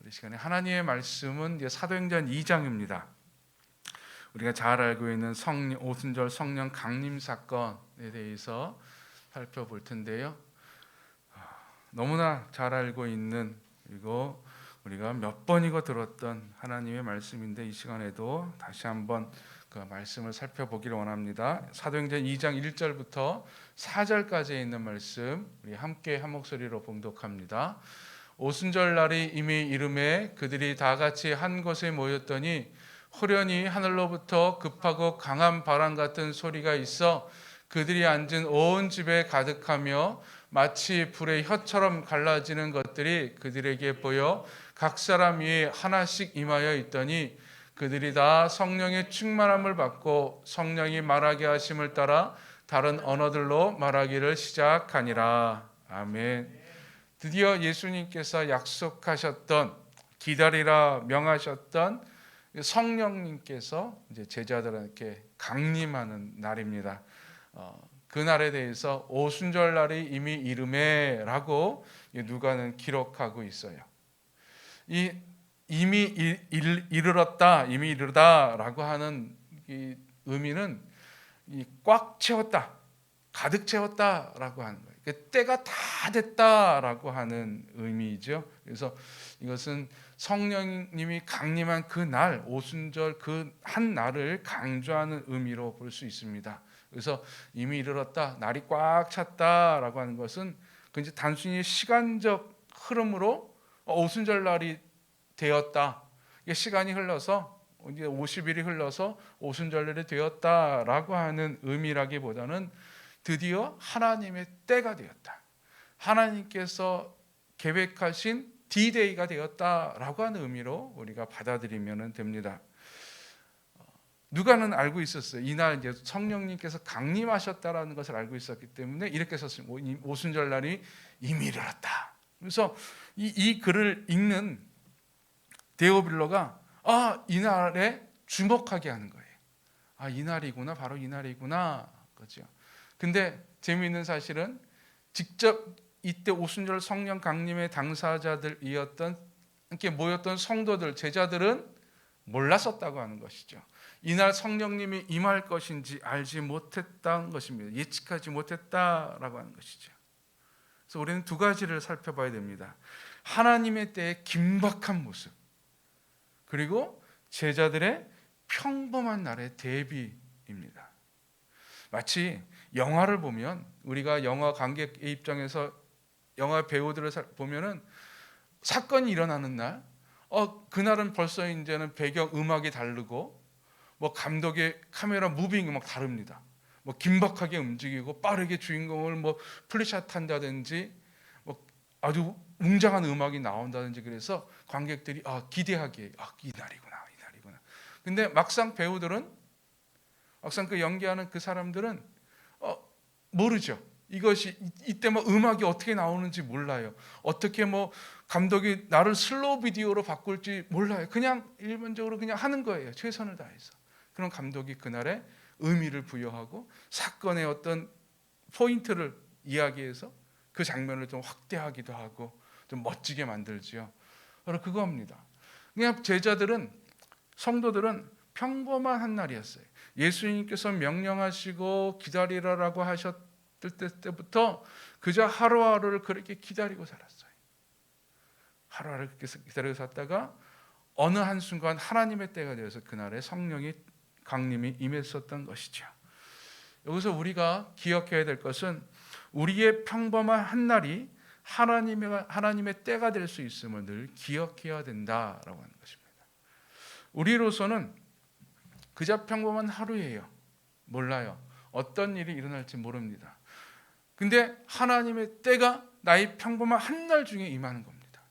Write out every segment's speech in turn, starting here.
이 시간에 하나님의 말씀은 이제 사도행전 2장입니다. 우리가 잘 알고 있는 오순절 성령 강림 사건에 대해서 살펴볼 텐데요. 너무나 잘 알고 있는, 그리고 우리가 몇 번이고 들었던 하나님의 말씀인데, 이 시간에도 다시 한번 그 말씀을 살펴보기를 원합니다. 사도행전 2장 1절부터 4절까지 있는 말씀 우리 함께 한 목소리로 봉독합니다. 오순절 날이 이미 이르매 그들이 다 같이 한 곳에 모였더니 호련히 하늘로부터 급하고 강한 바람 같은 소리가 있어 그들이 앉은 온 집에 가득하며 마치 불의 혀처럼 갈라지는 것들이 그들에게 보여 각 사람 위에 하나씩 임하여 있더니 그들이 다 성령의 충만함을 받고 성령이 말하게 하심을 따라 다른 언어들로 말하기를 시작하니라. 아멘. 드디어 예수님께서 약속하셨던, 기다리라 명하셨던 성령님께서 이제 제자들에게 강림하는 날입니다. 그 날에 대해서 오순절 날이 이미 이르매라고 누가는 기록하고 있어요. 이미 이르렀다, 이미 이르다라고 하는 이 의미는 꽉 채웠다, 가득 채웠다라고 하는 거예요. 때가 다 됐다라고 하는 의미이죠. 그래서 이것은 성령님이 강림한 그 날, 오순절 그 한 날을 강조하는 의미로 볼 수 있습니다. 그래서 이미 이르렀다, 날이 꽉 찼다라고 하는 것은 그냥 단순히 시간적 흐름으로 오순절 날이 되었다, 시간이 흘러서 이제 50일이 흘러서 오순절날이 되었다라고 하는 의미라기보다는 드디어 하나님의 때가 되었다, 하나님께서 계획하신 D-Day가 되었다라고 하는 의미로 우리가 받아들이면 됩니다. 누가는 알고 있었어요. 이날 이제 성령님께서 강림하셨다라는 것을 알고 있었기 때문에 이렇게 썼습니다. 오순절 날이 이미 이르렀다. 그래서 이 글을 읽는 데오빌로가 이날에 주목하게 하는 거예요. 이날이구나, 바로 이날이구나, 그렇죠. 근데 재미있는 사실은 직접 이때 오순절 성령 강림의 당사자들이었던, 이렇게 모였던 성도들, 제자들은 몰랐었다고 하는 것이죠. 이날 성령님이 임할 것인지 알지 못했다는 것입니다. 예측하지 못했다라고 하는 것이죠. 그래서 우리는 두 가지를 살펴봐야 됩니다. 하나님의 때의 긴박한 모습, 그리고 제자들의 평범한 날의 대비입니다. 마치 영화를 보면, 우리가 영화 관객의 입장에서 영화 배우들을 보면은 사건이 일어나는 날, 그날은 벌써 이제는 배경 음악이 다르고, 감독의 카메라 무빙이 막 다릅니다. 긴박하게 움직이고 빠르게 주인공을 플리샷 한다든지, 아주 웅장한 음악이 나온다든지, 그래서 관객들이 기대하기에 이날이구나. 근데 막상 배우들은, 막상 그 연기하는 그 사람들은 모르죠. 이것이 이때 음악이 어떻게 나오는지 몰라요. 어떻게 감독이 나를 슬로우 비디오로 바꿀지 몰라요. 그냥 일반적으로 그냥 하는 거예요. 최선을 다해서. 그런 감독이 그날에 의미를 부여하고 사건의 어떤 포인트를 이야기해서 그 장면을 좀 확대하기도 하고 좀 멋지게 만들지요. 바로 그겁니다. 그냥 제자들은, 성도들은 평범한 한 날이었어요. 예수님께서 명령하시고 기다리라라고 하셨을 때부터 그저 하루하루를 그렇게 기다리고 살았어요. 하루하루를 기다리고 살다가 어느 한순간 하나님의 때가 되어서 그날에 성령이 강림이 임했었던 것이죠. 여기서 우리가 기억해야 될 것은 우리의 평범한 한 날이 하나님의 때가 될 수 있음을 늘 기억해야 된다라고 하는 것입니다. 우리로서는 그저 평범한 하루예요. 몰라요. 어떤 일이 일어날지 모릅니다. 근데 하나님의 때가 나의 평범한 한 날 중에 임하는 겁니다.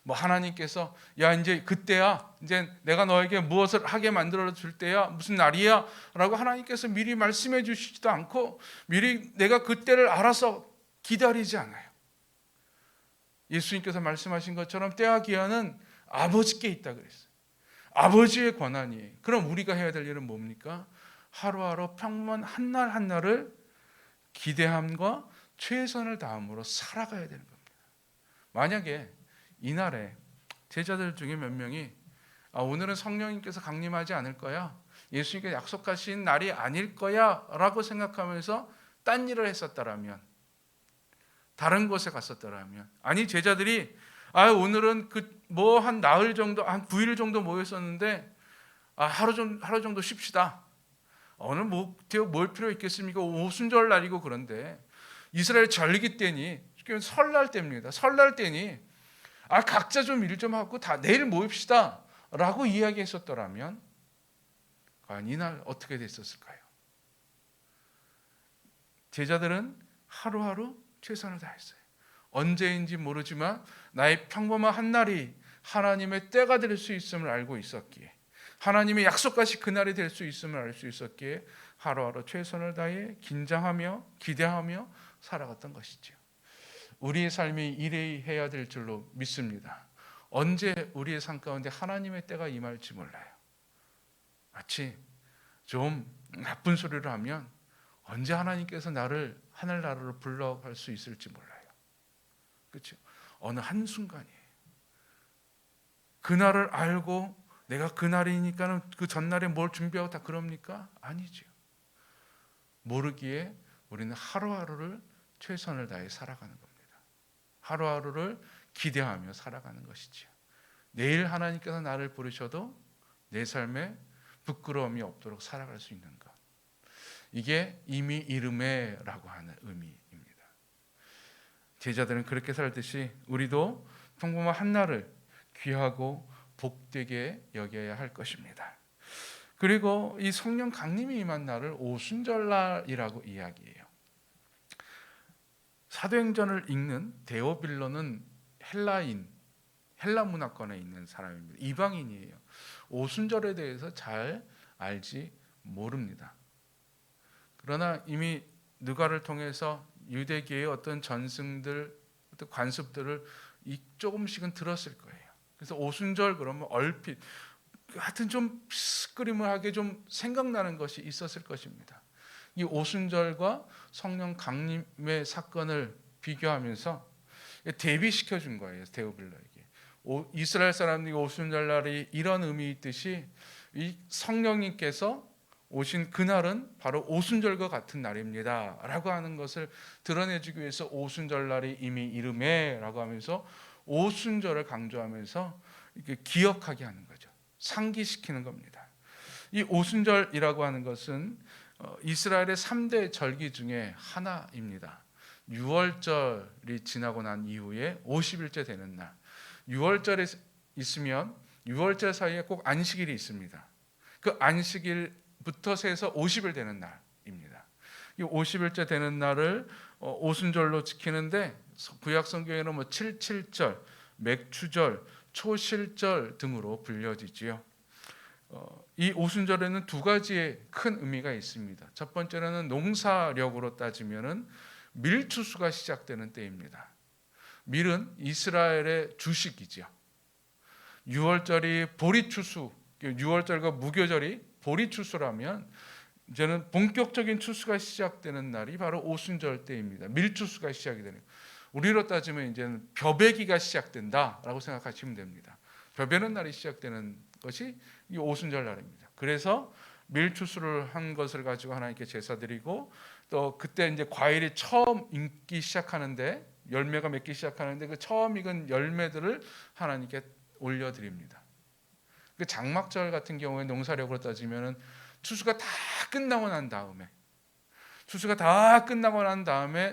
하나님께서 이제 그때야, 이제 내가 너에게 무엇을 하게 만들어 줄 때야, 무슨 날이야 라고 하나님께서 미리 말씀해 주시지도 않고 미리 내가 그때를 알아서 기다리지 않아요. 예수님께서 말씀하신 것처럼 때와 기한은 아버지께 있다 그랬어요. 아버지의 권한이에요. 그럼 우리가 해야 될 일은 뭡니까? 하루하루 평범한 한 날 한 날을 기대함과 최선을 다함으로 살아가야 되는 겁니다. 만약에 이날에 제자들 중에 몇 명이 오늘은 성령님께서 강림하지 않을 거야, 예수님께서 약속하신 날이 아닐 거야 라고 생각하면서 딴 일을 했었다라면, 다른 곳에 갔었더라면, 아니 제자들이 오늘은 한 나흘 정도, 한 9일 정도 모였었는데 하루 정도 쉽시다. 오늘 뭘 필요 있겠습니까? 오순절 날이고, 그런데 이스라엘 절기 때니, 설날 때입니다. 설날 때니 각자 좀 일 좀 하고 다 내일 모입시다 라고 이야기했었더라면 과연 이날 어떻게 됐었을까요? 제자들은 하루하루 최선을 다했어요. 언제인지 모르지만 나의 평범한 한 날이 하나님의 때가 될 수 있음을 알고 있었기에, 하나님의 약속하신 그날이 될 수 있음을 알 수 있었기에 하루하루 최선을 다해 긴장하며 기대하며 살아갔던 것이죠. 우리의 삶이 이래야 될 줄로 믿습니다. 언제 우리의 삶 가운데 하나님의 때가 임할지 몰라요. 마치 좀 나쁜 소리를 하면 언제 하나님께서 나를 하늘나라로 불러갈 수 있을지 몰라요. 그렇죠? 어느 한순간이에요. 그날을 알고 내가 그날이니까는 그 전날에 뭘 준비하고 다 그럽니까? 아니죠. 모르기에 우리는 하루하루를 최선을 다해 살아가는 겁니다. 하루하루를 기대하며 살아가는 것이죠. 내일 하나님께서 나를 부르셔도 내 삶에 부끄러움이 없도록 살아갈 수 있는 것, 이게 이미 이름에라고 하는 의미입니다. 제자들은 그렇게 살듯이 우리도 평범한 한 날을 귀하고 복되게 여겨야 할 것입니다. 그리고 이 성령 강림이 임한 날을 오순절날이라고 이야기해요. 사도행전을 읽는 데오빌로는 헬라 문화권에 있는 사람입니다. 이방인이에요. 오순절에 대해서 잘 알지 모릅니다. 그러나 이미 누가를 통해서 유대계의 어떤 전승들, 어떤 관습들을 조금씩은 들었을 거예요. 그래서 오순절 그러면 얼핏 하여튼 좀 스크림하게 좀 생각나는 것이 있었을 것입니다. 이 오순절과 성령 강림의 사건을 비교하면서 대비시켜 준 거예요. 데오빌로에게. 이스라엘 사람들이 오순절날이 이런 의미 있듯이 이 성령님께서 오신 그날은 바로 오순절과 같은 날입니다 라고 하는 것을 드러내주기 위해서 오순절날이 이미 이름에 라고 하면서 오순절을 강조하면서 이렇게 기억하게 하는 거죠. 상기시키는 겁니다. 이 오순절이라고 하는 것은 이스라엘의 3대 절기 중에 하나입니다. 6월절이 지나고 난 이후에 50일째 되는 날, 6월절에 있으면 6월절 사이에 꼭 안식일이 있습니다. 그 안식일부터 세서 50일 되는 날입니다. 이 50일째 되는 날을 오순절로 지키는데 구약 성경에는 77절, 맥추절, 초실절 등으로 불려지지요. 이 오순절에는 두 가지의 큰 의미가 있습니다. 첫 번째는 농사력으로 따지면은 밀추수가 시작되는 때입니다. 밀은 이스라엘의 주식이죠. 6월절이 보리추수, 6월절과 무교절이 보리추수라면 이제는 본격적인 추수가 시작되는 날이 바로 오순절 때입니다. 밀추수가 시작이 되는. 우리로 따지면 이제는 벼베기가 시작된다라고 생각하시면 됩니다. 벼베는 날이 시작되는 것이 이 오순절 날입니다. 그래서 밀추수를 한 것을 가지고 하나님께 제사드리고, 또 그때 이제 과일이 처음 익기 시작하는데, 열매가 맺기 시작하는데 그 처음 익은 열매들을 하나님께 올려드립니다. 그 장막절 같은 경우에 농사력으로 따지면은 추수가 다 끝나고 난 다음에,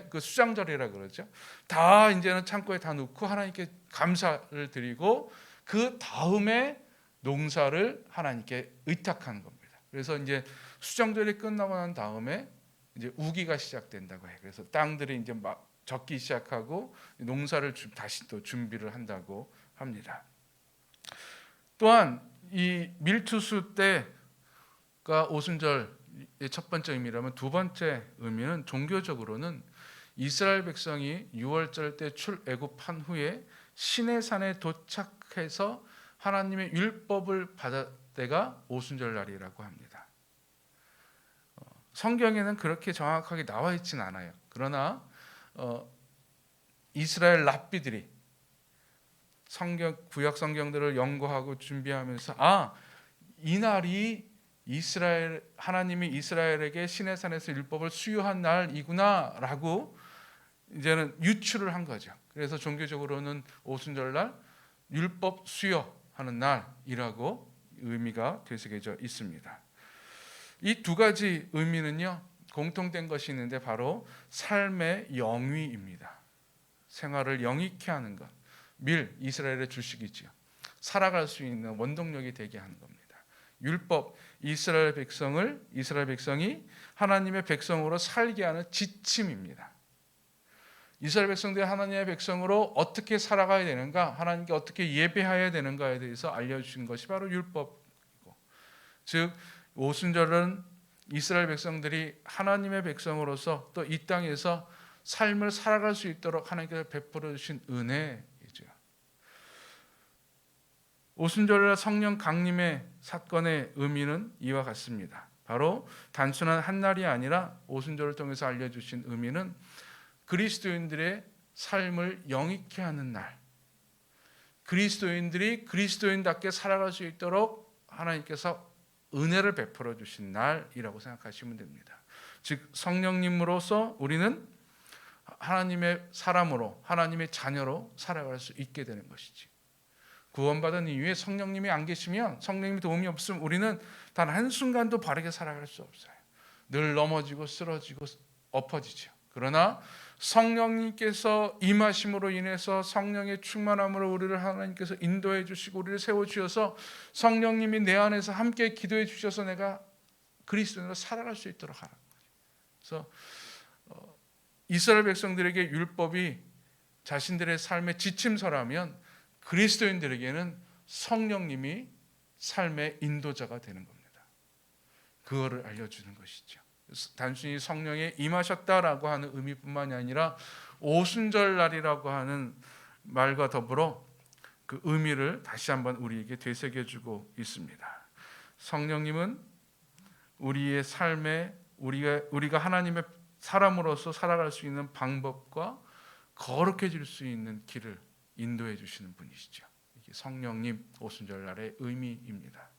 그 수장절이라 그러죠. 다 이제는 창고에 다 넣고 하나님께 감사를 드리고 그 다음에 농사를 하나님께 의탁하는 겁니다. 그래서 이제 수장절이 끝나고 난 다음에 이제 우기가 시작된다고 해요. 그래서 땅들이 이제 막 젖기 시작하고 농사를 다시 또 준비를 한다고 합니다. 또한 이 밀추수 때가 오순절의 첫 번째 의미라면, 두 번째 의미는 종교적으로는 이스라엘 백성이 6월절 때 출애굽한 후에 시내산에 도착해서 하나님의 율법을 받을 때가 오순절 날이라고 합니다. 성경에는 그렇게 정확하게 나와 있진 않아요. 그러나 이스라엘 랍비들이 구약 성경들을 연구하고 준비하면서 이 날이 하나님이 이스라엘에게 시내산에서 율법을 수여한 날이구나라고 이제는 유추를 한 거죠. 그래서 종교적으로는 오순절날 율법 수여하는 날이라고 의미가 되새겨져 있습니다. 이 두 가지 의미는요, 공통된 것이 있는데 바로 삶의 영위입니다. 생활을 영위케 하는 것. 이스라엘의 주식이지요. 살아갈 수 있는 원동력이 되게 하는 겁니다. 율법, 이스라엘 백성이 하나님의 백성으로 살게 하는 지침입니다. 이스라엘 백성들이 하나님의 백성으로 어떻게 살아가야 되는가, 하나님께 어떻게 예배해야 되는가에 대해서 알려주신 것이 바로 율법이고, 즉 오순절은 이스라엘 백성들이 하나님의 백성으로서 또 이 땅에서 삶을 살아갈 수 있도록 하나님께서 베풀어 주신 은혜이죠. 오순절날 성령 강림의 사건의 의미는 이와 같습니다. 바로 단순한 한 날이 아니라 오순절을 통해서 알려주신 의미는 그리스도인들의 삶을 영위케 하는 날, 그리스도인들이 그리스도인답게 살아갈 수 있도록 하나님께서 은혜를 베풀어 주신 날이라고 생각하시면 됩니다. 즉 성령님으로서 우리는 하나님의 사람으로, 하나님의 자녀로 살아갈 수 있게 되는 것이지. 구원받은 이후에 성령님이 안 계시면, 성령님이 도움이 없으면 우리는 단 한순간도 바르게 살아갈 수 없어요. 늘 넘어지고 쓰러지고 엎어지죠. 그러나 성령님께서 임하심으로 인해서, 성령의 충만함으로 우리를 하나님께서 인도해 주시고 우리를 세워주셔서 성령님이 내 안에서 함께 기도해 주셔서 내가 그리스도인으로 살아갈 수 있도록 하라. 그래서 이스라엘 백성들에게 율법이 자신들의 삶의 지침서라면 그리스도인들에게는 성령님이 삶의 인도자가 되는 겁니다. 그거를 알려주는 것이죠. 단순히 성령에 임하셨다라고 하는 의미뿐만이 아니라 오순절날이라고 하는 말과 더불어 그 의미를 다시 한번 우리에게 되새겨주고 있습니다. 성령님은 우리의 삶에 우리가 하나님의 사람으로서 살아갈 수 있는 방법과 거룩해질 수 있는 길을 인도해 주시는 분이시죠. 이게 성령님 오순절날의 의미입니다.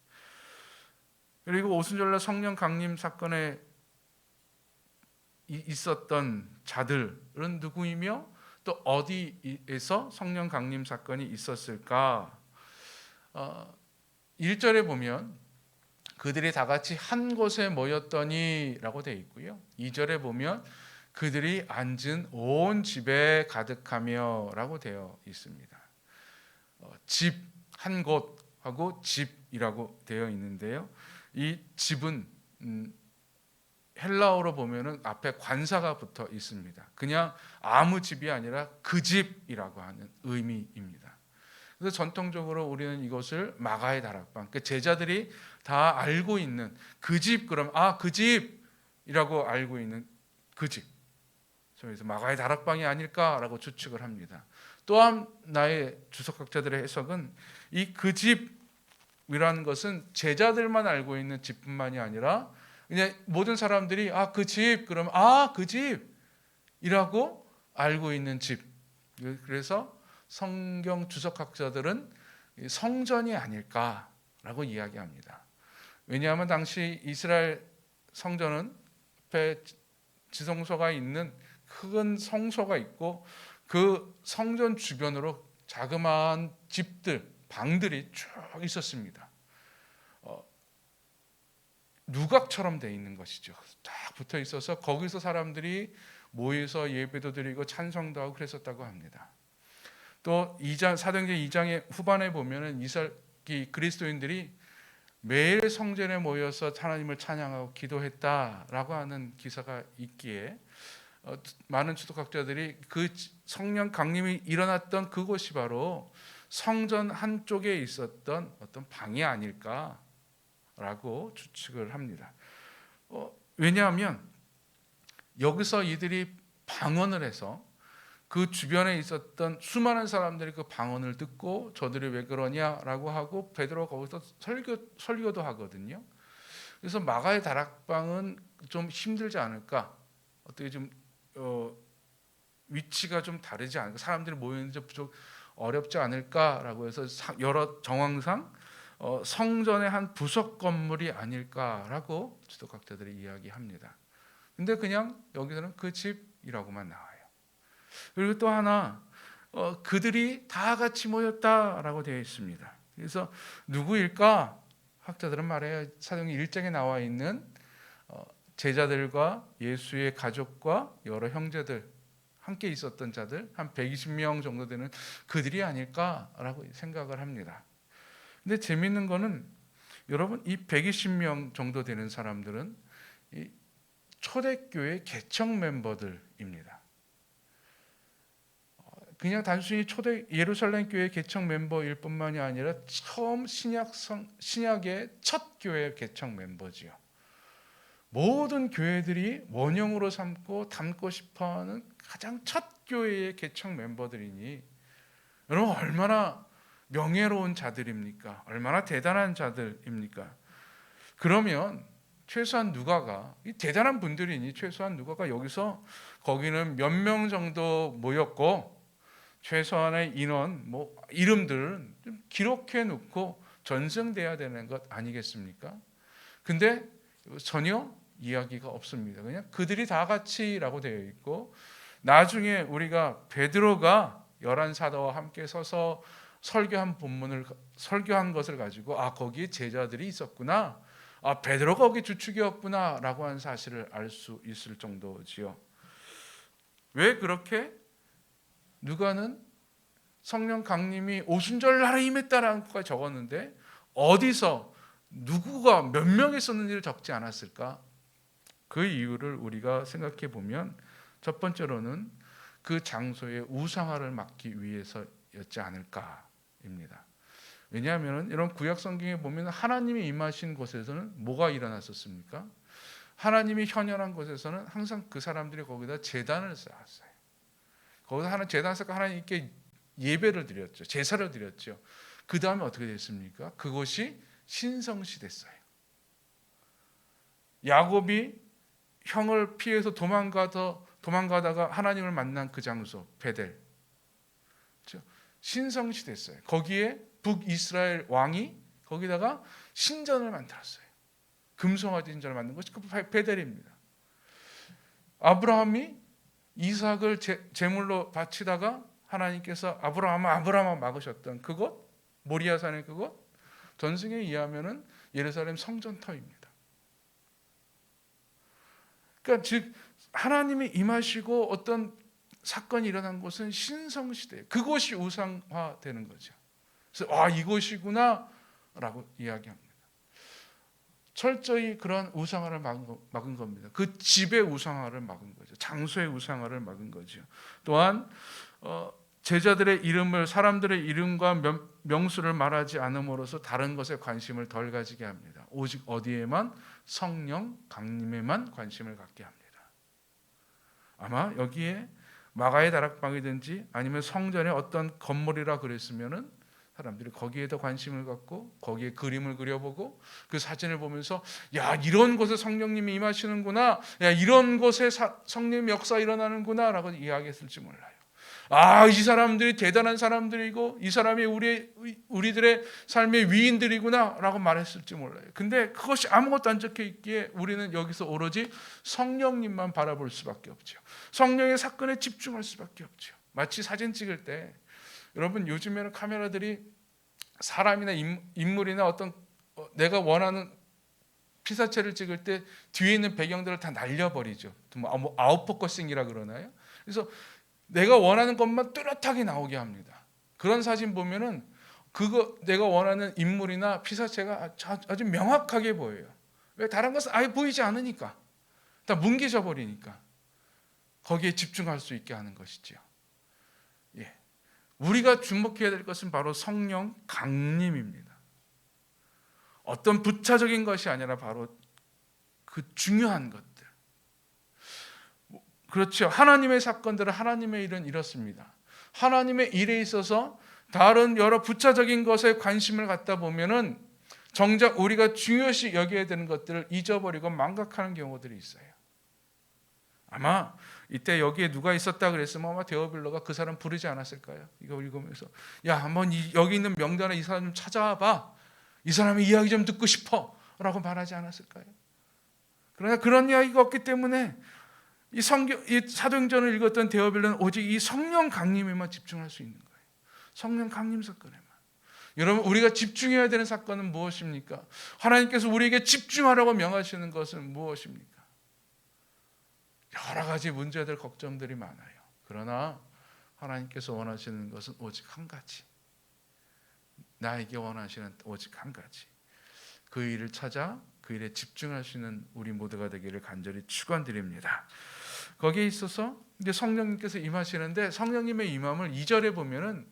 그리고 오순절날 성령 강림 사건에 있었던 자들은 누구이며 또 어디에서 성령 강림 사건이 있었을까? 1절에 보면 그들이 다 같이 한 곳에 모였더니 라고 되어 있고요. 2절에 보면 그들이 앉은 온 집에 가득하며 라고 되어 있습니다. 집, 한 곳하고 집이라고 되어 있는데요. 이 집은 헬라어로 보면은 앞에 관사가 붙어 있습니다. 그냥 아무 집이 아니라 그 집이라고 하는 의미입니다. 그래서 전통적으로 우리는 이것을 마가의 다락방, 그러니까 제자들이 다 알고 있는 그 집, 그럼 그 집이라고 알고 있는 그 집, 그래서 마가의 다락방이 아닐까라고 추측을 합니다. 또한 나의 주석학자들의 해석은 이 그 집이라는 것은 제자들만 알고 있는 집뿐만이 아니라 그냥 모든 사람들이 그 집, 그러면 그 집이라고 알고 있는 집. 그래서 성경 주석학자들은 성전이 아닐까라고 이야기합니다. 왜냐하면 당시 이스라엘 성전은 앞에 지성소가 있는 큰 성소가 있고 그 성전 주변으로 자그마한 집들, 방들이 쭉 있었습니다. 누각처럼 되어 있는 것이죠. 딱 붙어 있어서 거기서 사람들이 모여서 예배도 드리고 찬송도 하고 그랬었다고 합니다. 또 사도행전 2장의 후반에 보면은 이 그리스도인들이 매일 성전에 모여서 하나님을 찬양하고 기도했다라고 하는 기사가 있기에 많은 주석학자들이 그 성령 강림이 일어났던 그곳이 바로 성전 한쪽에 있었던 어떤 방이 아닐까라고 추측을 합니다. 왜냐하면 여기서 이들이 방언을 해서 그 주변에 있었던 수많은 사람들이 그 방언을 듣고 저들이 왜 그러냐라고 하고 베드로가 거기서 설교도 하거든요. 그래서 마가의 다락방은 좀 힘들지 않을까? 어떻게 좀 위치가 좀 다르지 않을까? 사람들이 모였는데 어렵지 않을까라고 해서 여러 정황상 성전의 한 부속 건물이 아닐까라고 지도학자들이 이야기합니다. 근데 그냥 여기서는 그 집이라고만 나와요. 그리고 또 하나 그들이 다 같이 모였다라고 되어 있습니다. 그래서 누구일까? 학자들은 말해요. 사도행전 1장에 나와 있는 제자들과 예수의 가족과 여러 형제들 함께 있었던 자들 한 120명 정도 되는 그들이 아닐까라고 생각을 합니다. 근데 재미있는 거는 여러분 이 120명 정도 되는 사람들은 이 초대교회 개척 멤버들입니다. 그냥 단순히 초대 예루살렘 교회 개척 멤버일 뿐만이 아니라 처음 신약의 첫 교회 개척 멤버지요. 모든 교회들이 원형으로 삼고 담고 싶어하는 가장 첫 교회의 개척 멤버들이니 여러분 얼마나 명예로운 자들입니까? 얼마나 대단한 자들입니까? 그러면 최소한 누가가 이 대단한 분들이니 최소한 누가가 여기서 거기는 몇 명 정도 모였고 최소한의 인원 이름들은 좀 기록해 놓고 전승돼야 되는 것 아니겠습니까? 근데 전혀 이야기가 없습니다. 그냥 그들이 다 같이라고 되어 있고 나중에 우리가 베드로가 11사도와 함께 서서 설교한 것을 가지고 거기에 제자들이 있었구나. 베드로가 거기 주축이었구나라고 하는 사실을 알 수 있을 정도지요. 왜 그렇게 누가는 성령 강림이 오순절 날에 임했다라는 것까지 적었는데 어디서 누구가 몇 명 있었는지를 적지 않았을까? 그 이유를 우리가 생각해 보면 첫 번째로는 그 장소의 우상화를 막기 위해서였지 않을까입니다. 왜냐하면 이런 구약 성경에 보면 하나님이 임하신 곳에서는 뭐가 일어났었습니까? 하나님이 현현한 곳에서는 항상 그 사람들이 거기다 제단을 쌓았어요. 거기서 하나 제단을 쌓고 하나님께 예배를 드렸죠. 제사를 드렸죠. 그 다음에 어떻게 됐습니까? 그곳이 신성시 됐어요. 야곱이 형을 피해서 도망가다가 하나님을 만난 그 장소 베델 신성시 됐어요. 거기에 북이스라엘 왕이 거기다가 신전을 만들었어요. 금송아지 신전을 만든 것이 그 베델입니다. 아브라함이 이삭을 제물로 바치다가 하나님께서 아브라함아 막으셨던 그곳 모리아산의 그곳 전승에 의하면은 예루살렘 성전터입니다. 그러니까 즉 하나님이 임하시고 어떤 사건이 일어난 곳은 신성시대 그곳이 우상화되는 거죠. 그래서 이곳이구나라고 이야기합니다. 철저히 그런 우상화를 막은 겁니다. 그 집의 우상화를 막은 거죠. 장소의 우상화를 막은 거죠. 또한 제자들의 이름을 사람들의 이름과 명수를 말하지 않음으로써 다른 것에 관심을 덜 가지게 합니다. 오직 어디에만 성령 강림에만 관심을 갖게 합니다. 아마 여기에 마가의 다락방이든지 아니면 성전의 어떤 건물이라 그랬으면은 사람들이 거기에 더 관심을 갖고 거기에 그림을 그려보고 그 사진을 보면서 이런 곳에 성령님이 임하시는구나, 이런 곳에 성령의 역사 일어나는구나 라고 이야기했을지 몰라요. 이 사람들이 대단한 사람들이고 이 사람이 우리들의 삶의 위인들이구나 라고 말했을지 몰라요. 근데 그것이 아무것도 안 적혀 있기에 우리는 여기서 오로지 성령님만 바라볼 수밖에 없죠. 성령의 사건에 집중할 수밖에 없죠. 마치 사진 찍을 때 여러분 요즘에는 카메라들이 사람이나 인물이나 어떤 내가 원하는 피사체를 찍을 때 뒤에 있는 배경들을 다 날려버리죠. 아웃포커싱이라 그러나요? 그래서 내가 원하는 것만 뚜렷하게 나오게 합니다. 그런 사진 보면은 내가 원하는 인물이나 피사체가 아주 명확하게 보여요. 왜? 다른 것은 아예 보이지 않으니까. 다 뭉개져 버리니까. 거기에 집중할 수 있게 하는 것이죠. 우리가 주목해야 될 것은 바로 성령 강림입니다. 어떤 부차적인 것이 아니라 바로 그 중요한 것들. 그렇죠. 하나님의 사건들은 하나님의 일은 이렇습니다. 하나님의 일에 있어서 다른 여러 부차적인 것에 관심을 갖다 보면은 정작 우리가 중요시 여겨야 되는 것들을 잊어버리고 망각하는 경우들이 있어요. 아마 이때 여기에 누가 있었다 그랬으면 아마 데오빌로가 그 사람 부르지 않았을까요? 이거 읽으면서 야 한번 여기 있는 명단에 이 사람 좀 찾아와봐. 이 사람의 이야기 좀 듣고 싶어 라고 말하지 않았을까요? 그러나 그런 이야기가 없기 때문에 이 사도행전을 읽었던 데오빌로는 오직 이 성령 강림에만 집중할 수 있는 거예요. 성령 강림 사건에만. 여러분 우리가 집중해야 되는 사건은 무엇입니까? 하나님께서 우리에게 집중하라고 명하시는 것은 무엇입니까? 여러 가지 문제들, 걱정들이 많아요. 그러나 하나님께서 원하시는 것은 오직 한 가지. 나에게 원하시는 오직 한 가지. 그 일을 찾아 그 일에 집중하시는 우리 모두가 되기를 간절히 축원드립니다. 거기에 있어서 이제 성령님께서 임하시는데 성령님의 임함을 2절에 보면은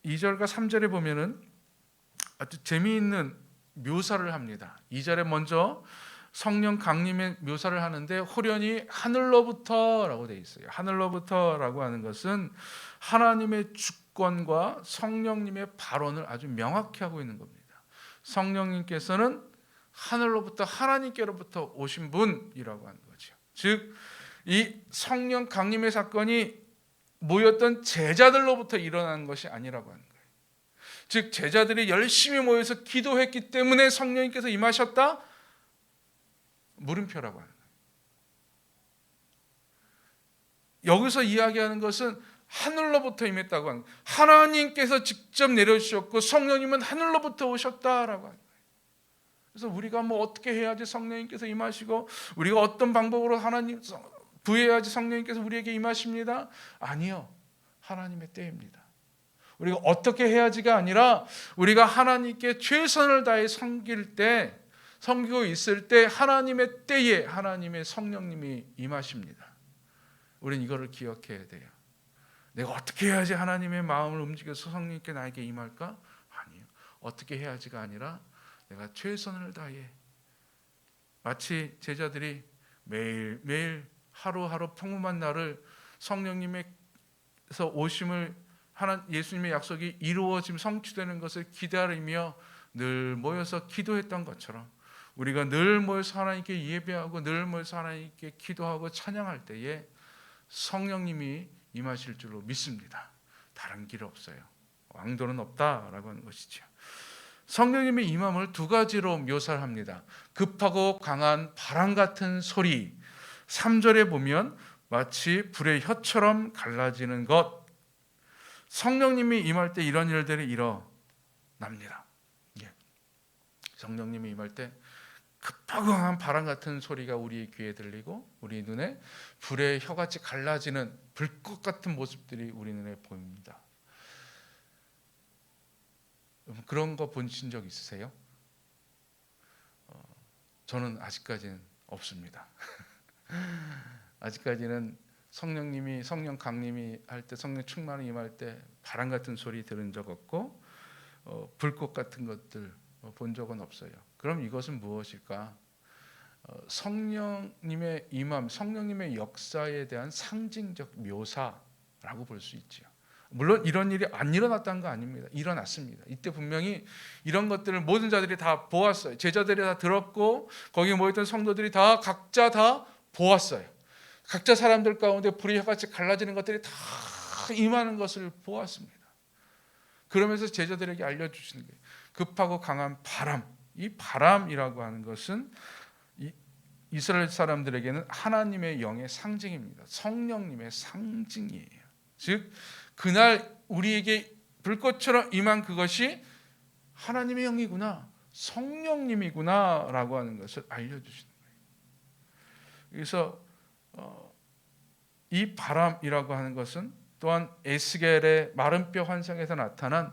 2절과 3절에 보면은 아주 재미있는 묘사를 합니다. 2절에 먼저 성령 강림의 묘사를 하는데 호련히 하늘로부터라고 되어 있어요. 하늘로부터라고 하는 것은 하나님의 주권과 성령님의 발언을 아주 명확히 하고 있는 겁니다. 성령님께서는 하늘로부터 하나님께로부터 오신 분이라고 하는 거죠. 즉 이 성령 강림의 사건이 모였던 제자들로부터 일어난 것이 아니라고 하는 거예요. 즉 제자들이 열심히 모여서 기도했기 때문에 성령님께서 임하셨다? 물음표라고 하는 거예요. 여기서 이야기하는 것은 하늘로부터 임했다고 하는 거예요. 하나님께서 직접 내려주셨고 성령님은 하늘로부터 오셨다라고 하는 거예요. 그래서 우리가 뭐 어떻게 해야지 성령님께서 임하시고 우리가 어떤 방법으로 하나님 구해야지 성령님께서 우리에게 임하십니다. 아니요. 하나님의 때입니다. 우리가 어떻게 해야지가 아니라 우리가 하나님께 최선을 다해 섬길 때 섬기고 있을 때 하나님의 때에 하나님의 성령님이 임하십니다. 우리는 이거를 기억해야 돼요. 내가 어떻게 해야지 하나님의 마음을 움직여서 성령님께 나에게 임할까? 아니요. 어떻게 해야지가 아니라 내가 최선을 다해 마치 제자들이 매일매일 하루하루 평범한 날을 성령님께서 오심을 예수님의 약속이 이루어짐 성취되는 것을 기다리며 늘 모여서 기도했던 것처럼 우리가 늘 모여서 하나님께 예배하고 늘 모여서 하나님께 기도하고 찬양할 때에 성령님이 임하실 줄로 믿습니다. 다른 길 없어요. 왕도는 없다라고 하는 것이죠. 성령님의 임함을 두 가지로 묘사를 합니다. 급하고 강한 바람 같은 소리. 3절에 보면 마치 불의 혀처럼 갈라지는 것. 성령님이 임할 때 이런 일들이 일어납니다. 성령님이 임할 때 급하고 강한 바람 같은 소리가 우리의 귀에 들리고 우리 눈에 불의 혀같이 갈라지는 불꽃 같은 모습들이 우리 눈에 보입니다. 그런 거 보신 적 있으세요? 저는 아직까지는 없습니다. 아직까지는 성령님이 성령 강림이 할 때 성령 충만이 임할 때 바람 같은 소리 들은 적 없고 불꽃 같은 것들 본 적은 없어요. 그럼 이것은 무엇일까? 성령님의 임함, 성령님의 역사에 대한 상징적 묘사라고 볼 수 있죠. 물론 이런 일이 안 일어났다는 거 아닙니다. 일어났습니다. 이때 분명히 이런 것들을 모든 자들이 다 보았어요. 제자들이 다 들었고 거기에 모였던 성도들이 다 각자 다 보았어요. 각자 사람들 가운데 불이 혀같이 갈라지는 것들이 다 임하는 것을 보았습니다. 그러면서 제자들에게 알려주시는 거예요. 급하고 강한 바람. 이 바람이라고 하는 것은 이스라엘 사람들에게는 하나님의 영의 상징입니다. 성령님의 상징이에요. 즉 그날 우리에게 불꽃처럼 임한 그것이 하나님의 영이구나, 성령님이구나 라고 하는 것을 알려주시는 거예요. 그래서 이 바람이라고 하는 것은 또한 에스겔의 마른 뼈 환상에서 나타난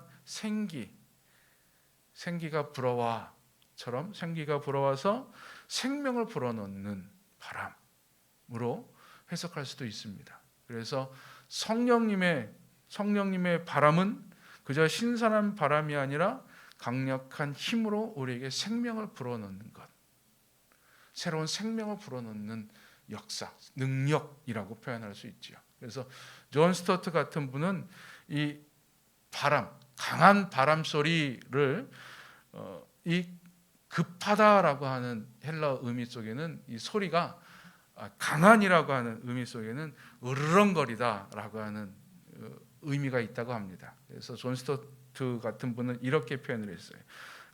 생기가 불어와처럼 생기가 불어와서 생명을 불어넣는 바람으로 해석할 수도 있습니다. 그래서 성령님의 바람은 그저 신선한 바람이 아니라 강력한 힘으로 우리에게 생명을 불어넣는 것, 새로운 생명을 불어넣는 역사, 능력이라고 표현할 수 있죠. 그래서 존 스토트 같은 분은 이 바람, 강한 바람 소리를 이 급하다라고 하는 헬라어 의미 속에는 이 소리가 강한이라고 하는 의미 속에는 으르렁거리다라고 하는 의미가 있다고 합니다. 그래서 존 스토트 같은 분은 이렇게 표현을 했어요.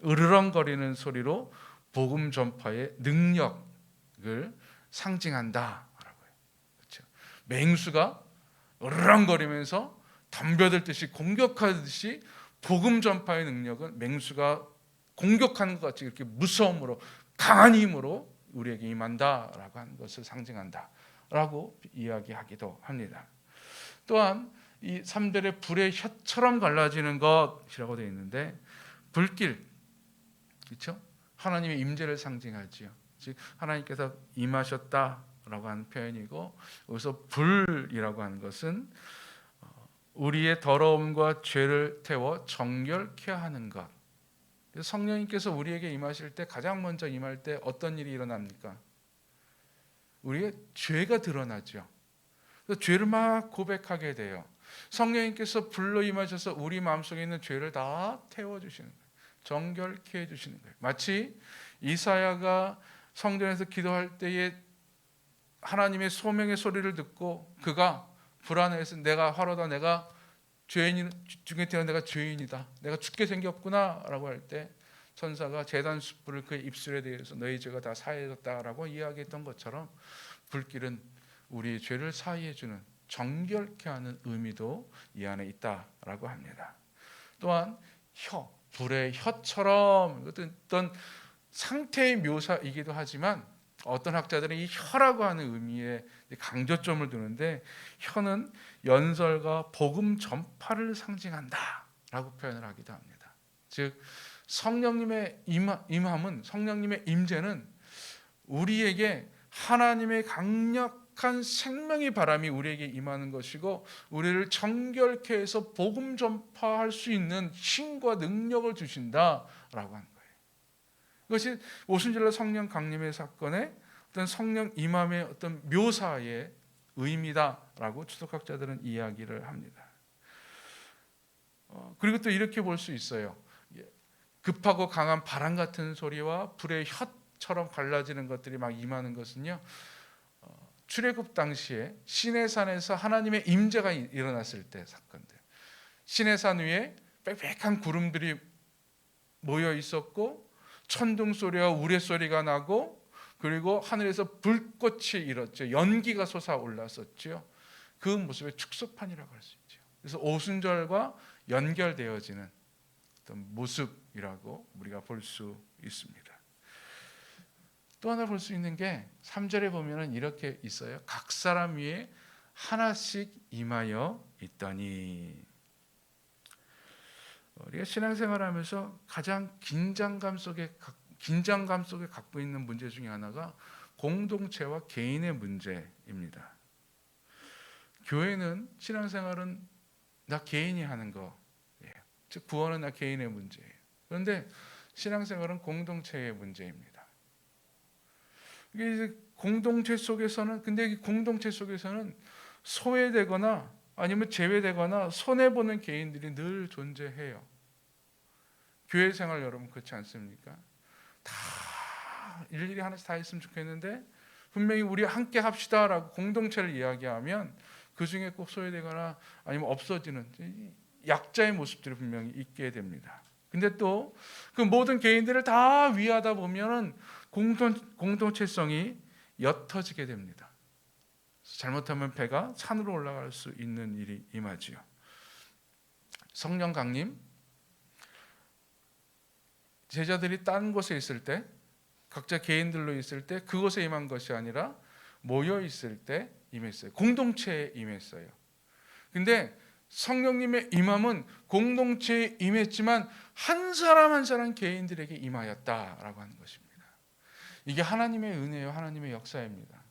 으르렁거리는 소리로 복음 전파의 능력을 상징한다라고요. 그렇죠? 맹수가 으르렁거리면서 덤벼들듯이 공격하듯이 복음 전파의 능력은 맹수가 공격하는 것 같이 이렇게 무서움으로 강한 힘으로 우리에게 임한다라고 하는 것을 상징한다라고 이야기하기도 합니다. 또한 이 3절에 불의 혀처럼 갈라지는 것이라고 되어 있는데 불길, 그렇죠? 하나님의 임재를 상징하지요. 즉 하나님께서 임하셨다라고 하는 표현이고, 여기서 불이라고 하는 것은 우리의 더러움과 죄를 태워 정결케 하는 것. 그래서 성령님께서 우리에게 임하실 때 가장 먼저 임할 때 어떤 일이 일어납니까? 우리의 죄가 드러나죠. 그래서 죄를 막 고백하게 돼요. 성령님께서 불로 임하셔서 우리 마음속에 있는 죄를 다 태워주시는 거예요. 정결케 해주시는 거예요. 마치 이사야가 성전에서 기도할 때에 하나님의 소명의 소리를 듣고 그가 불안해서 내가 화로다, 내가 죄인 중에 태어난 내가 죄인이다, 내가 죽게 생겼구나라고 할 때 천사가 제단 숯불을 그의 입술에 대해서 너희 죄가 다 사해졌다라고 이야기했던 것처럼 불길은 우리의 죄를 사해주는, 정결케 하는 의미도 이 안에 있다라고 합니다. 또한 혀, 불의 혀처럼, 어떤 상태의 묘사이기도 하지만 어떤 학자들은 이 혀라고 하는 의미에 강조점을 두는데, 혀는 연설과 복음 전파를 상징한다라고 표현을 하기도 합니다. 즉 성령님의 임함은, 성령님의 임재는 우리에게 하나님의 강력한 생명의 바람이 우리에게 임하는 것이고, 우리를 정결케 해서 복음 전파할 수 있는 힘과 능력을 주신다라고 하는 거예요. 이것이 오순절날 성령 강림의 사건의 어떤 성령 임함의 어떤 묘사의 의미다라고 추석학자들은 이야기를 합니다. 그리고 또 이렇게 볼 수 있어요. 급하고 강한 바람 같은 소리와 불의 혀처럼 갈라지는 것들이 막 임하는 것은요, 출애굽 당시에 시내산에서 하나님의 임재가 일어났을 때 사건들. 시내산 위에 빽빽한 구름들이 모여 있었고 천둥 소리와 우레 소리가 나고, 그리고 하늘에서 불꽃이 일었죠. 연기가 솟아올랐었죠. 그 모습의 축소판이라고 할 수 있죠. 그래서 오순절과 연결되어지는 어떤 모습이라고 우리가 볼 수 있습니다. 또 하나 볼 수 있는 게 3절에 보면은 이렇게 있어요. 각 사람 위에 하나씩 임하여 있더니. 우리가 신앙생활하면서 가장 긴장감 속에 갖고 있는 문제 중에 하나가 공동체와 개인의 문제입니다. 교회는, 신앙생활은 나 개인이 하는 거, 즉 구원은 나 개인의 문제예요. 그런데 신앙생활은 공동체의 문제입니다. 이게 이제 공동체 속에서는, 근데 이 공동체 속에서는 소외되거나 아니면 제외되거나 손해보는 개인들이 늘 존재해요. 교회 생활 여러분 그렇지 않습니까? 다 일일이 하나씩 다 했으면 좋겠는데, 분명히 우리 함께 합시다라고 공동체를 이야기하면 그 중에 꼭 소외되거나 아니면 없어지는 약자의 모습들이 분명히 있게 됩니다. 근데 또 그 모든 개인들을 다 위하다 보면은 공동체성이 옅어지게 됩니다. 잘못하면 배가 산으로 올라갈 수 있는 일이 임하지요. 성령 강림, 제자들이 딴 곳에 있을 때, 각자 개인들로 있을 때 그곳에 임한 것이 아니라 모여 있을 때 임했어요. 공동체에 임했어요. 근데 성령님의 임함은 공동체에 임했지만 한 사람 한 사람 개인들에게 임하였다라고 하는 것입니다. 이게 하나님의 은혜요, 하나님의 역사입니다.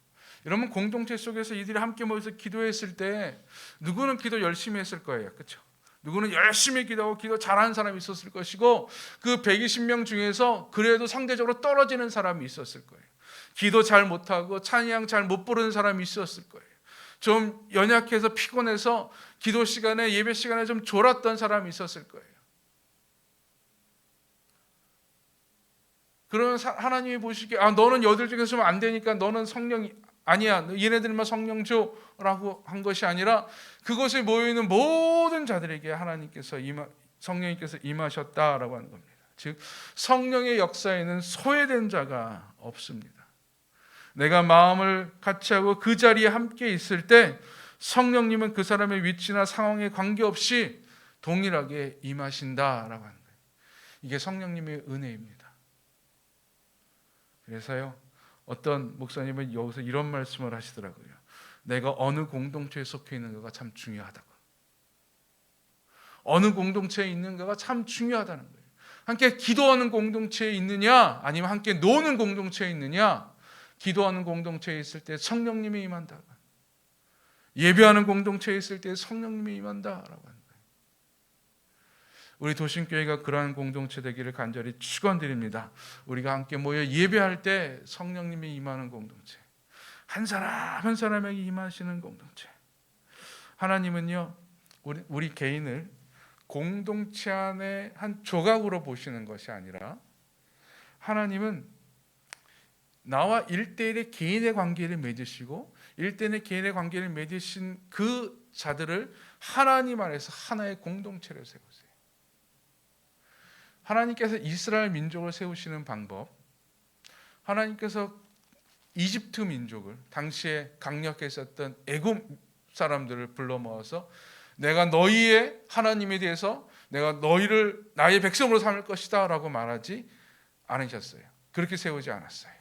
여러분, 공동체 속에서 이들이 함께 모여서 기도했을 때 누구는 기도 열심히 했을 거예요. 그렇죠? 누구는 열심히 기도하고 기도 잘하는 사람이 있었을 것이고, 그 120명 중에서 그래도 상대적으로 떨어지는 사람이 있었을 거예요. 기도 잘 못하고 찬양 잘 못 부르는 사람이 있었을 거예요. 좀 연약해서 피곤해서 기도 시간에, 예배 시간에 좀 졸았던 사람이 있었을 거예요. 그러면 하나님이 보시기에 너는 여덟 중에서 좀 안 되니까 너는 성령 아니야, 얘네들만 성령 줘라고 한 것이 아니라 그것에 모여있는 모든 자들에게 하나님께서 성령님께서 임하셨다라고 하는 겁니다. 즉 성령의 역사에는 소외된 자가 없습니다. 내가 마음을 같이 하고 그 자리에 함께 있을 때 성령님은 그 사람의 위치나 상황에 관계없이 동일하게 임하신다라고 하는 거예요. 이게 성령님의 은혜입니다. 그래서요, 어떤 목사님은 여기서 이런 말씀을 하시더라고요. 내가 어느 공동체에 속해 있는가가 참 중요하다고. 어느 공동체에 있는가가 참 중요하다는 거예요. 함께 기도하는 공동체에 있느냐, 아니면 함께 노는 공동체에 있느냐. 기도하는 공동체에 있을 때 성령님이 임한다. 예배하는 공동체에 있을 때 성령님이 임한다라고 하는 거예요. 우리 도심교회가 그러한 공동체 되기를 간절히 축원드립니다. 우리가 함께 모여 예배할 때 성령님이 임하는 공동체, 한 사람 한 사람에게 임하시는 공동체. 하나님은요, 우리 개인을 공동체 안에 한 조각으로 보시는 것이 아니라 하나님은 나와 1대1의 개인의 관계를 맺으시고 1대1의 개인의 관계를 맺으신 그 자들을 하나님 안에서 하나의 공동체로 세우세요. 하나님께서 이스라엘 민족을 세우시는 방법, 하나님께서 이집트 민족을, 당시에 강력했었던 애굽 사람들을 불러 모아서 내가 너희의 하나님에 대해서 내가 너희를 나의 백성으로 삼을 것이다 라고 말하지 않으셨어요. 그렇게 세우지 않았어요.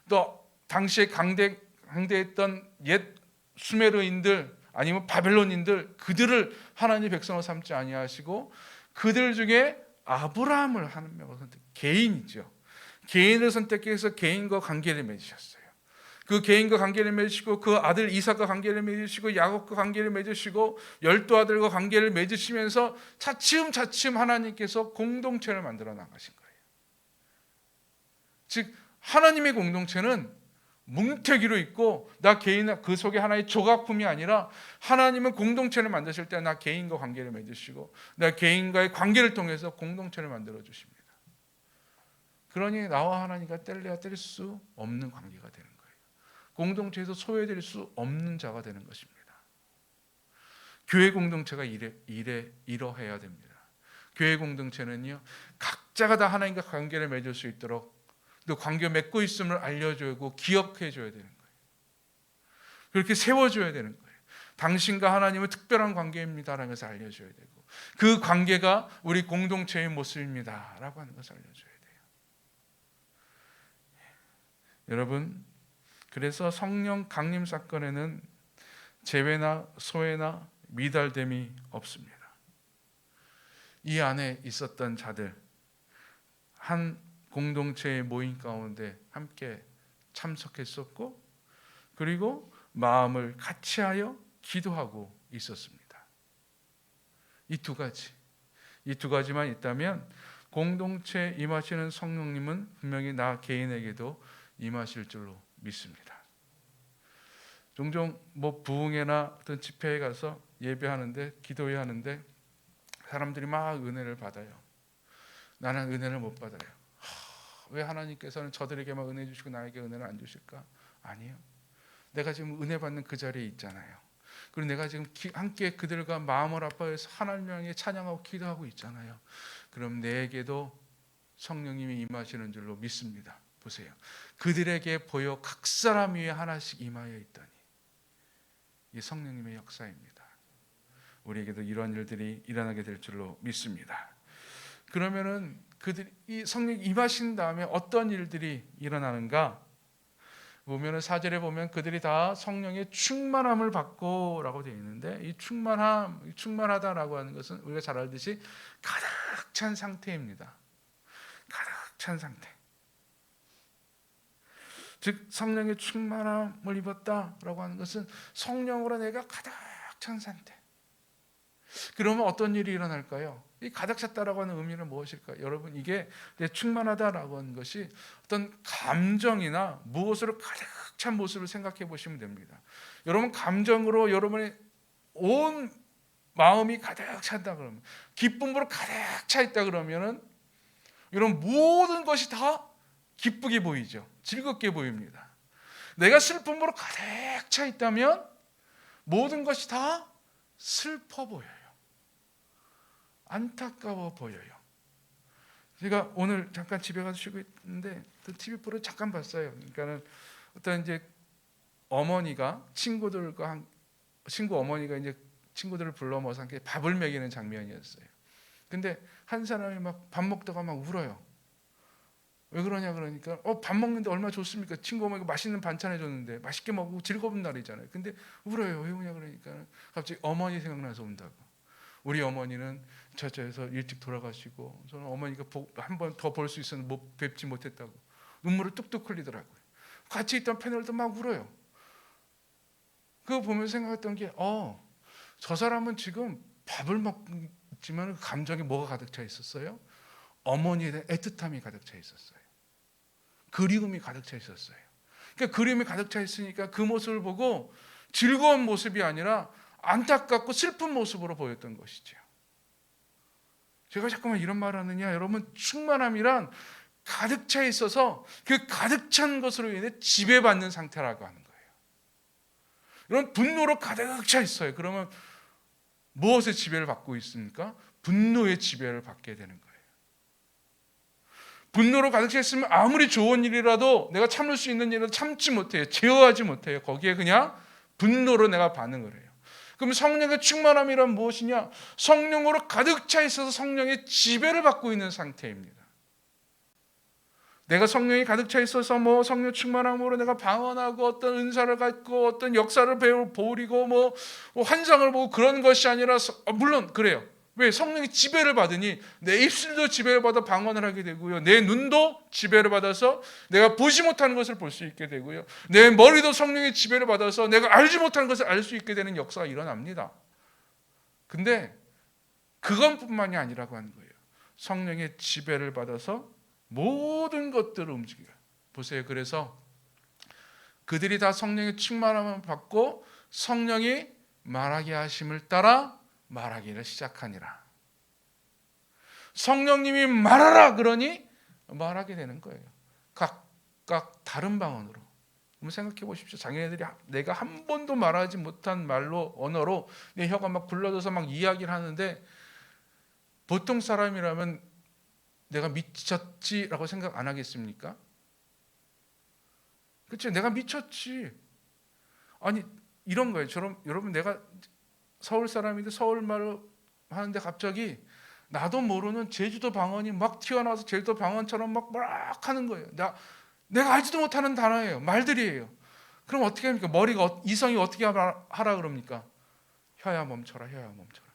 또 당시에 강대했던 옛 수메르인들 아니면 바벨론인들, 그들을 하나님의 백성으로 삼지 아니하시고 그들 중에 아브라함을 한 명으로 개인이죠. 개인을 선택해서 개인과 관계를 맺으셨어요. 그 개인과 관계를 맺으시고 그 아들 이삭과 관계를 맺으시고 야곱과 관계를 맺으시고 12아들과 관계를 맺으시면서 차츰 하나님께서 공동체를 만들어 나가신 거예요. 즉 하나님의 공동체는 뭉태기로 있고 나 개인 그 속에 하나의 조각품이 아니라 하나님은 공동체를 만드실 때 나 개인과 관계를 맺으시고 나 개인과의 관계를 통해서 공동체를 만들어 주십니다. 그러니 나와 하나님과 뗄래야 뗄 수 없는 관계가 되는 거예요. 공동체에서 소외될 수 없는 자가 되는 것입니다. 교회 공동체가 이러해야 됩니다. 교회 공동체는요, 각자가 다 하나님과 관계를 맺을 수 있도록 또 관계 맺고 있음을 알려주고 기억해줘야 되는 거예요. 그렇게 세워줘야 되는 거예요. 당신과 하나님은 특별한 관계입니다라는 것을 알려줘야 되고 그 관계가 우리 공동체의 모습입니다라고 하는 것을 알려줘야 돼요. 여러분, 그래서 성령 강림 사건에는 제외나 소외나 미달됨이 없습니다. 이 안에 있었던 자들, 한 공동체의 모임 가운데 함께 참석했었고 그리고 마음을 같이하여 기도하고 있었습니다. 이 두 가지만 있다면 공동체에 임하시는 성령님은 분명히 나 개인에게도 임하실 줄로 믿습니다. 종종 부흥회나 어떤 집회에 가서 예배하는데 기도회 하는데 사람들이 막 은혜를 받아요. 나는 은혜를 못 받아요. 왜 하나님께서는 저들에게만 은혜 주시고 나에게 은혜를 안 주실까? 아니에요. 내가 지금 은혜 받는 그 자리에 있잖아요. 그리고 내가 지금 함께 그들과 마음을 아파해서 하나님을 향해 찬양하고 기도하고 있잖아요. 그럼 내게도 성령님이 임하시는 줄로 믿습니다. 보세요. 그들에게 보여 각 사람 위에 하나씩 임하여 있더니 이 성령님의 역사입니다. 우리에게도 이런 일들이 일어나게 될 줄로 믿습니다. 그러면은 이 성령이 임하신 다음에 어떤 일들이 일어나는가? 보면은 4절에 보면 그들이 다 성령의 충만함을 받고라고 되어 있는데 이 충만하다라고 하는 것은 우리가 잘 알듯이 가득 찬 상태입니다. 가득 찬 상태. 즉 성령의 충만함을 입었다라고 하는 것은 성령으로 내가 가득 찬 상태. 그러면 어떤 일이 일어날까요? 이 가득 찼다라고 하는 의미는 무엇일까요? 여러분, 이게 충만하다라고 하는 것이 어떤 감정이나 무엇으로 가득 찬 모습을 생각해 보시면 됩니다. 여러분 감정으로 여러분의 온 마음이 가득 찼다 그러면, 기쁨으로 가득 차 있다 그러면은 여러분 모든 것이 다 기쁘게 보이죠. 즐겁게 보입니다. 내가 슬픔으로 가득 차 있다면 모든 것이 다 슬퍼 보여요. 안타까워 보여요. 제가 오늘 잠깐 집에 가서 쉬고 있는데 TV 프로 잠깐 봤어요. 그러니까는 어떤 이제 어머니가 친구 어머니가 이제 친구들을 불러 모아서 함께 밥을 먹이는 장면이었어요. 근데 한 사람이 막 밥 먹다가 막 울어요. 왜 그러냐 그러니까 밥 먹는데 얼마나 좋습니까? 친구 어머니가 맛있는 반찬 해줬는데 맛있게 먹고 즐거운 날이잖아요. 근데 울어요. 왜 우냐 그러니까 갑자기 어머니 생각나서 운다고. 우리 어머니는 저에서 일찍 돌아가시고 저는 어머니가 한 번 더 볼 수 있었는데 뵙지 못했다고 눈물을 뚝뚝 흘리더라고요. 같이 있던 패널도 막 울어요. 그거 보면서 생각했던 게 저 사람은 지금 밥을 먹지만 감정에 뭐가 가득 차 있었어요? 어머니에 대한 애틋함이 가득 차 있었어요. 그리움이 가득 차 있었어요. 그러니까 그리움이 가득 차 있으니까 그 모습을 보고 즐거운 모습이 아니라 안타깝고 슬픈 모습으로 보였던 것이죠. 제가 자꾸만 이런 말을 하느냐, 여러분, 충만함이란 가득 차 있어서 그 가득 찬 것으로 인해 지배받는 상태라고 하는 거예요. 여러분, 분노로 가득 차 있어요. 그러면 무엇의 지배를 받고 있습니까? 분노의 지배를 받게 되는 거예요. 분노로 가득 차 있으면 아무리 좋은 일이라도 내가 참을 수 있는 일을 참지 못해요. 제어하지 못해요. 거기에 그냥 분노로 내가 반응을 해요. 그럼 성령의 충만함이란 무엇이냐? 성령으로 가득 차 있어서 성령의 지배를 받고 있는 상태입니다. 내가 성령이 가득 차 있어서 성령 충만함으로 내가 방언하고 어떤 은사를 갖고 어떤 역사를 보이고 환상을 보고 그런 것이 아니라 물론 그래요. 왜? 성령이 지배를 받으니 내 입술도 지배를 받아 방언을 하게 되고요. 내 눈도 지배를 받아서 내가 보지 못하는 것을 볼 수 있게 되고요. 내 머리도 성령의 지배를 받아서 내가 알지 못하는 것을 알 수 있게 되는 역사가 일어납니다. 근데 그것뿐만이 아니라고 하는 거예요. 성령의 지배를 받아서 모든 것들을 움직여요. 보세요. 그래서 그들이 다 성령의 충만함을 받고 성령이 말하게 하심을 따라 말하기를 시작하니라. 성령님이 말하라 그러니 말하게 되는 거예요. 각각 다른 방언으로. 한번 생각해 보십시오. 자기네들이 내가 한 번도 말하지 못한 말로 언어로 내 혀가 막 굴러져서 막 이야기를 하는데 보통 사람이라면 내가 미쳤지라고 생각 안 하겠습니까? 그렇죠? 내가 미쳤지. 아니 이런 거예요. 여러분 내가 서울 사람인데 서울말을 하는데 갑자기 나도 모르는 제주도 방언이 막 튀어나와서 제주도 방언처럼 막 하는 거예요. 내가 알지도 못하는 단어예요. 말들이에요. 그럼 어떻게 합니까? 이성이 어떻게 하라 그럽니까? 혀야 멈춰라, 혀야 멈춰라.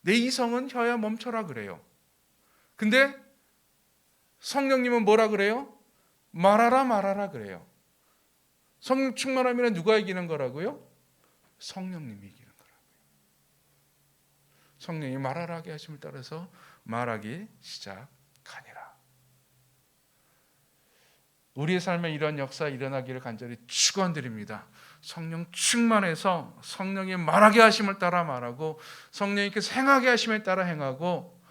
내 이성은 혀야 멈춰라 그래요. 근데 성령님은 뭐라 그래요? 말하라, 말하라 그래요. 성령 충만함이란 누가 이기는 거라고요? 성령님이 이기는 거라고요. 성령이 말하라 하게 하심을 따라서 말하기 시작하니라. 우리의 삶에 이런 역사 일어나기를 간절히 축원드립니다. 성령 충만해서 성령이 말하게 하심을 따라 말하고 성령님께서 행하게 하심을 따라 행하고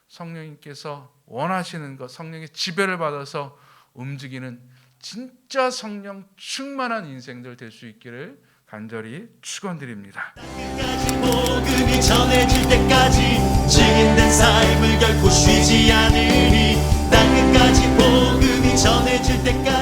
성령님께서 원하시는 것, 성령의 지배를 받아서 움직이는 진짜 성령 충만한 인생들 될 수 있기를 간절히 축원드립니다. 복음이 전해질 때까지 증인된 삶을 결코 쉬지 않으니 땅 끝까지 복음이 전해질 때까지